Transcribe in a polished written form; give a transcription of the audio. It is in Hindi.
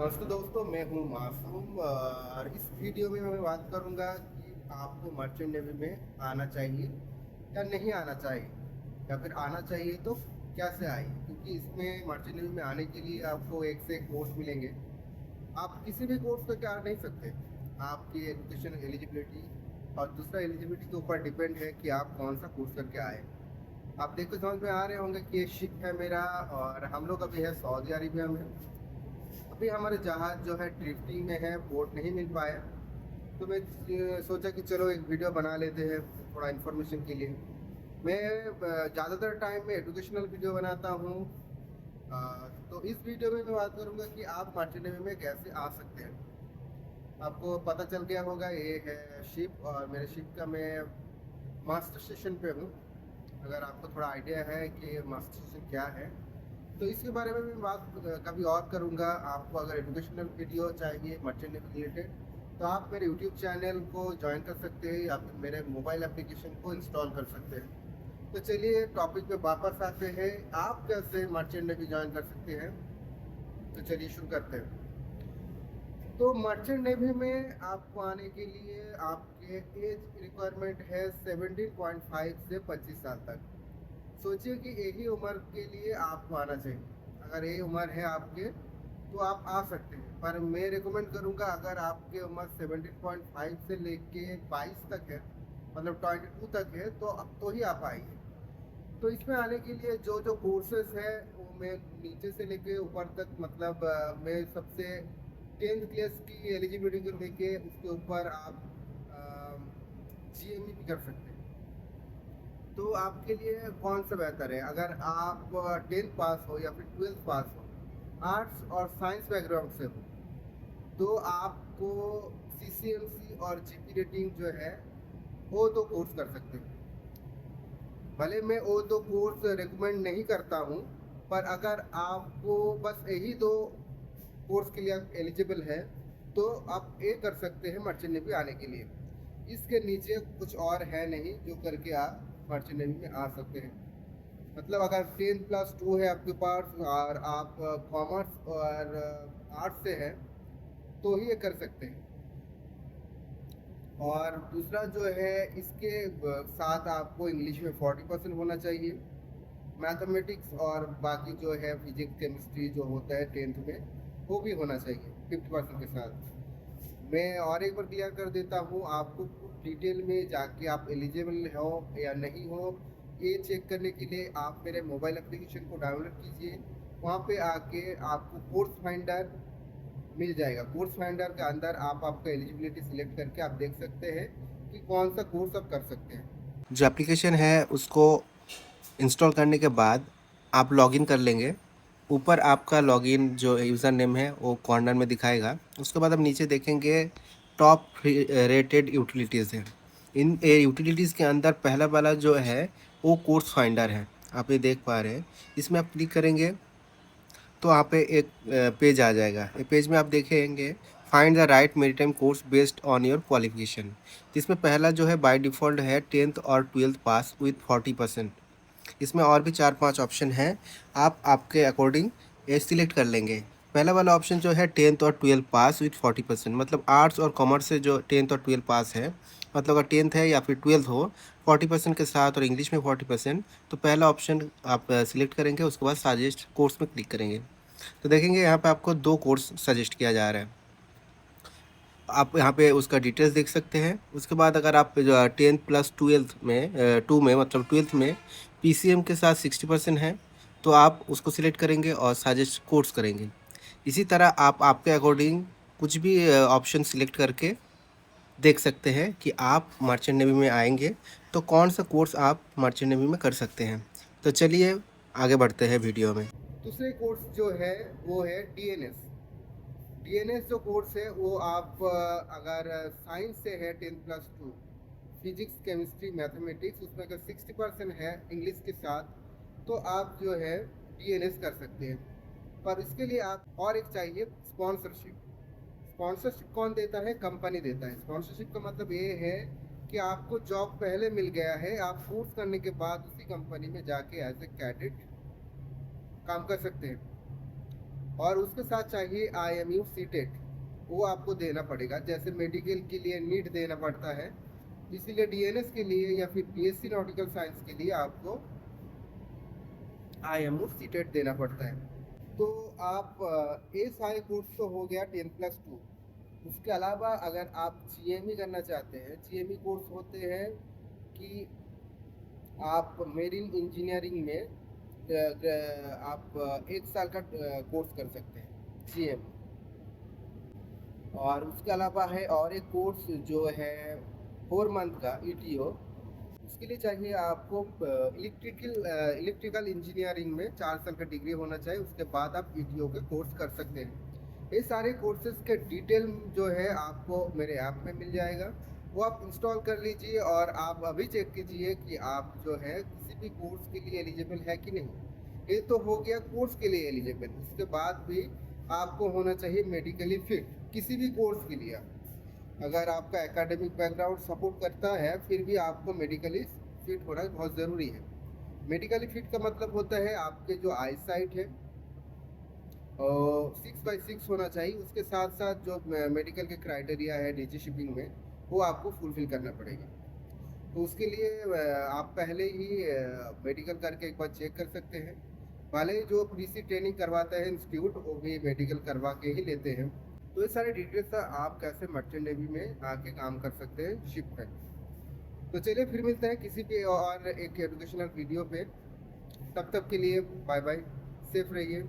नमस्ते दोस्तों, मैं हूँ मासूम और इस वीडियो में मैं बात करूँगा कि आपको मर्चेंट नेवी में आना चाहिए या नहीं आना चाहिए, या फिर आना चाहिए तो कैसे आए। क्योंकि इसमें मर्चेंट नेवी में आने के लिए आपको एक से एक कोर्स मिलेंगे। आप किसी भी कोर्स करके आ नहीं सकते। आपकी एजुकेशन एलिजिबिलिटी और दूसरा एलिजिबिलिटी के ऊपर डिपेंड है कि आप कौन सा कोर्स करके आए। आप देख के समझ में आ रहे होंगे कि ये शिप है मेरा और हम लोग अभी है सऊदी अरेबिया में। अभी हमारे जहाज़ जो है ड्रिफ्टिंग में है, बोट नहीं मिल पाया। तो मैं सोचा कि चलो एक वीडियो बना लेते हैं थोड़ा इन्फॉर्मेशन के लिए। मैं ज़्यादातर टाइम में एजुकेशनल वीडियो बनाता हूँ। तो इस वीडियो में मैं बात करूँगा कि आप मर्चेंट नेवी में कैसे आ सकते हैं। आपको पता चल गया होगा ये है शिप और मेरे शिप का मैं मास्टर स्टेशन पे हूँ। अगर आपको थोड़ा आइडिया है कि मास्टर स्टेशन क्या है तो इसके बारे में मैं बात कभी और करूँगा। आपको अगर एजुकेशनल वीडियो चाहिए मर्चेंट नेवी रिलेटेड तो आप मेरे यूट्यूब चैनल को ज्वाइन कर सकते हैं या फिर मेरे मोबाइल एप्लीकेशन को इंस्टॉल कर सकते हैं। तो चलिए टॉपिक पे वापस आते हैं, आप कैसे मर्चेंट नेवी ज्वाइन कर सकते हैं। तो चलिए शुरू करते हैं। तो मर्चेंट नेवी में आपको आने के लिए आपके एज रिक्वायरमेंट है 17.5 से 25 साल तक। सोचिए कि यही उम्र के लिए आपको आना चाहिए। अगर यही उम्र है आपके तो आप आ सकते हैं, पर मैं रिकमेंड करूंगा अगर आपके उम्र 17.5 से लेके 22 तक है, मतलब 22 तक है, तो अब तो ही आप आइए। तो इसमें आने के लिए जो जो कोर्सेज है वो मैं नीचे से लेके ऊपर तक, मतलब मैं सबसे 10th क्लास की एलिजिबिलिटी को लेके उसके ऊपर आप GME भी कर सकते हैं। तो आपके लिए कौन सा बेहतर है? अगर आप 10th पास हो या फिर 12th पास हो, आर्ट्स और साइंस बैकग्राउंड से हो, तो आपको CCMC और GP रेटिंग जो है वो दो कोर्स कर सकते हैं। भले मैं वो दो कोर्स रिकमेंड नहीं करता हूँ, पर अगर आपको बस यही दो कोर्स के लिए आप एलिजिबल है तो आप ये कर सकते हैं मर्चेंट नेवी आने के लिए। इसके नीचे कुछ और है नहीं जो करके आप मर्चेंट नेवी में आ सकते हैं। मतलब अगर 10+2 है आपके पास और आप कॉमर्स और आर्ट्स से हैं तो ही ये कर सकते हैं। और दूसरा जो है इसके साथ आपको इंग्लिश में 40% होना चाहिए। मैथमेटिक्स और बाकी जो है फिजिक्स केमिस्ट्री जो होता है 10th में वो भी होना चाहिए 50% के साथ। मैं और एक बार क्लियर कर देता हूँ आपको, डिटेल में जाके आप एलिजिबल हो या नहीं हो ये चेक करने के लिए आप मेरे मोबाइल एप्लीकेशन को डाउनलोड कीजिए। वहाँ पे आके आपको कोर्स फाइंडर मिल जाएगा। कोर्स फाइंडर के अंदर आप आपका एलिजिबिलिटी सिलेक्ट करके आप देख सकते हैं कि कौन सा कोर्स आप कर सकते हैं। जो एप्लीकेशन है उसको इंस्टॉल करने के बाद आप लॉगिन कर लेंगे। ऊपर आपका लॉगिन जो यूज़र नेम है वो कॉर्नर में दिखाएगा। उसके बाद आप नीचे देखेंगे टॉप रेटेड यूटिलिटीज़ है। इन यूटिलिटीज़ के अंदर पहला वाला जो है वो कोर्स फाइंडर है। आप ये देख पा रहे हैं। इसमें आप क्लिक करेंगे तो यहाँ पे एक पेज आ जाएगा। ये पेज में आप देखेंगे find the right maritime course based on your qualification. इसमें पहला जो है बाय डिफ़ॉल्ट है 10th और 12th पास विथ 40%। इसमें और भी 4-5 ऑप्शन हैं, आप आपके अकॉर्डिंग ये सिलेक्ट कर लेंगे। पहला वाला ऑप्शन जो है 10th और 12th पास विथ 40%, मतलब आर्ट्स और कॉमर्स से जो 10th और 12th पास है, मतलब अगर 10th है या फिर 12th हो 40% के साथ और इंग्लिश में 40%, तो पहला ऑप्शन आप सिलेक्ट करेंगे। उसके बाद सजेस्ट कोर्स में क्लिक करेंगे तो देखेंगे यहाँ पे आपको 2 कोर्स सजेस्ट किया जा रहा है। आप यहाँ पे उसका डिटेल्स देख सकते हैं। उसके बाद अगर आप जो 10th+12th में 2 में मतलब 12th में PCM के साथ 60% है तो आप उसको सिलेक्ट करेंगे और सजेस्ट कोर्स करेंगे। इसी तरह आप आपके अकॉर्डिंग कुछ भी ऑप्शन सिलेक्ट करके देख सकते हैं कि आप मर्चेंट नेवी में आएंगे तो कौन सा कोर्स आप मर्चेंट नेवी में कर सकते हैं। तो चलिए आगे बढ़ते हैं वीडियो में। दूसरे कोर्स जो है वो है DNS। DNS जो कोर्स है वो आप अगर साइंस से है 10+2, फिजिक्स केमिस्ट्री मैथमेटिक्स, उसमें अगर 60% है इंग्लिश के साथ तो आप जो है DNS कर सकते हैं। पर इसके लिए आप और एक चाहिए स्पॉन्सरशिप। स्पॉन्सरशिप कौन देता है? कंपनी देता है। स्पॉन्सरशिप का मतलब ये है कि आपको जॉब पहले मिल गया है, आप कोर्स करने के बाद उसी कंपनी में जाके एज ए कैडेट काम कर सकते हैं। और उसके साथ चाहिए IMU सीटेट, वो आपको देना पड़ेगा। जैसे मेडिकल के लिए नीट देना पड़ता है, इसीलिए DNS के लिए या फिर BSc नॉटिकल साइंस के लिए आपको IMU सीटेट देना पड़ता है। तो आप ये सारे कोर्स तो हो गया 10+2। उसके अलावा अगर आप GME करना चाहते हैं, GME कोर्स होते हैं कि आप मेरीन इंजीनियरिंग में आप 1 साल का कोर्स कर सकते हैं GME। और उसके अलावा है और एक कोर्स जो है 4 मंथ का ETO। उसके लिए चाहिए आपको इलेक्ट्रिकल इंजीनियरिंग में 4 साल का डिग्री होना चाहिए। उसके बाद आप ETO के कोर्स कर सकते हैं। ये सारे कोर्सेज के डिटेल जो है आपको मेरे ऐप में मिल जाएगा, वो आप इंस्टॉल कर लीजिए और आप अभी चेक कीजिए कि आप जो है किसी भी कोर्स के लिए एलिजिबल है कि नहीं। ये तो हो गया कोर्स के लिए एलिजिबल। उसके बाद भी आपको होना चाहिए मेडिकली फिट किसी भी कोर्स के लिए। अगर आपका एकेडमिक बैकग्राउंड सपोर्ट करता है, फिर भी आपको मेडिकली फिट होना बहुत ज़रूरी है। मेडिकली फिट का मतलब होता है आपके जो आई साइट है 6/6 होना चाहिए। उसके साथ साथ जो मेडिकल के क्राइटेरिया है डीजी शिपिंग में, वो आपको फुलफिल करना पड़ेगा। तो उसके लिए आप पहले ही मेडिकल करके एक बार चेक कर सकते हैं। भले ही जो PC ट्रेनिंग करवाता है इंस्टीट्यूट, वो भी मेडिकल करवा के ही लेते हैं। तो ये सारे डिटेल्स आप कैसे मर्चेंट नेवी में आके काम कर सकते हैं शिप में। तो चलिए फिर मिलते हैं किसी भी और एक एजुकेशनल वीडियो पे। तब तक के लिए बाय बाय, सेफ रहिए।